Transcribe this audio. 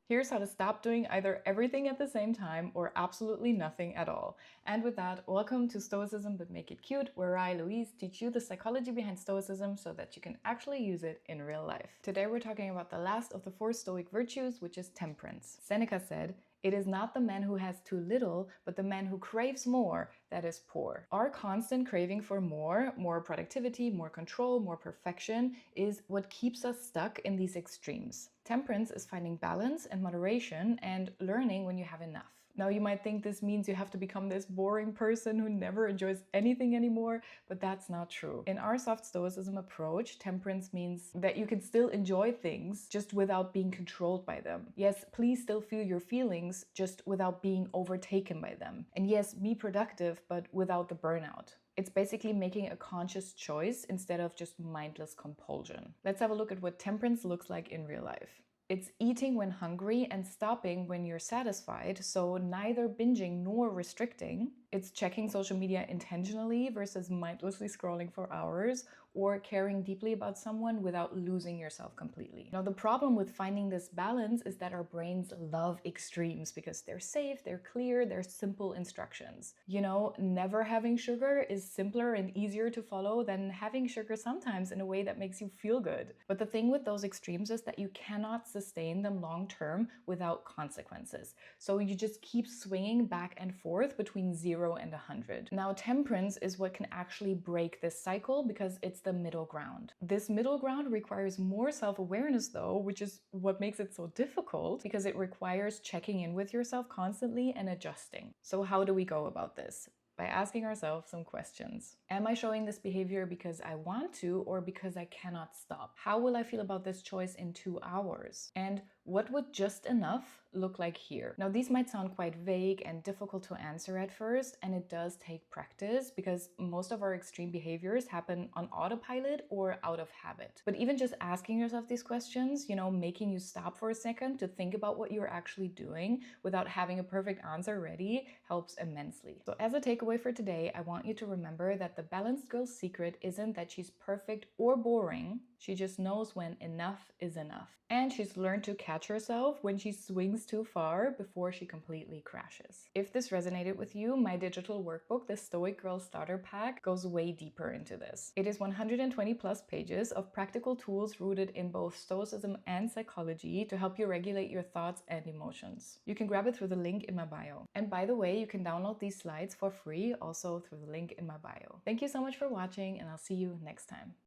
Here's how to stop doing either everything at the same time or absolutely nothing at all. And with that, welcome to Stoicism But Make It Cute, where I, Louise, teach you the psychology behind Stoicism so that you can actually use it in real life. Today we're talking about the last of the 4 Stoic virtues, which is temperance. Seneca said, "It is not the man who has too little, but the man who craves more that is poor." Our constant craving for more productivity, more control, more perfection is what keeps us stuck in these extremes. Temperance is finding balance and moderation and learning when you have enough. Now, you might think this means you have to become this boring person who never enjoys anything anymore, but that's not true. In our soft stoicism approach, temperance means that you can still enjoy things just without being controlled by them. Yes, please still feel your feelings just without being overtaken by them. And yes, be productive, but without the burnout. It's basically making a conscious choice instead of just mindless compulsion. Let's have a look at what temperance looks like in real life. It's eating when hungry and stopping when you're satisfied, so neither binging nor restricting. It's checking social media intentionally versus mindlessly scrolling for hours, or caring deeply about someone without losing yourself completely. Now, the problem with finding this balance is that our brains love extremes because they're safe, they're clear, they're simple instructions. You know, never having sugar is simpler and easier to follow than having sugar sometimes in a way that makes you feel good. But the thing with those extremes is that you cannot sustain them long term without consequences. So you just keep swinging back and forth between 0 and 100. Now, temperance is what can actually break this cycle because it's the middle ground. This middle ground requires more self-awareness though, which is what makes it so difficult because it requires checking in with yourself constantly and adjusting. So how do we go about this? By asking ourselves some questions. Am I showing this behavior because I want to or because I cannot stop? How will I feel about this choice in 2 hours? And what would just enough look like here? Now, these might sound quite vague and difficult to answer at first, and it does take practice because most of our extreme behaviors happen on autopilot or out of habit. But even just asking yourself these questions, making you stop for a second to think about what you're actually doing without having a perfect answer ready helps immensely. So as a takeaway for today, I want you to remember that the balanced girl's secret isn't that she's perfect or boring. She just knows when enough is enough. And she's learned to catch herself when she swings too far before she completely crashes. If this resonated with you, my digital workbook, the Stoic Girl Starter Pack, goes way deeper into this. It is 120 plus pages of practical tools rooted in both Stoicism and psychology to help you regulate your thoughts and emotions. You can grab it through the link in my bio. And by the way, you can download these slides for free also through the link in my bio. Thank you so much for watching, and I'll see you next time.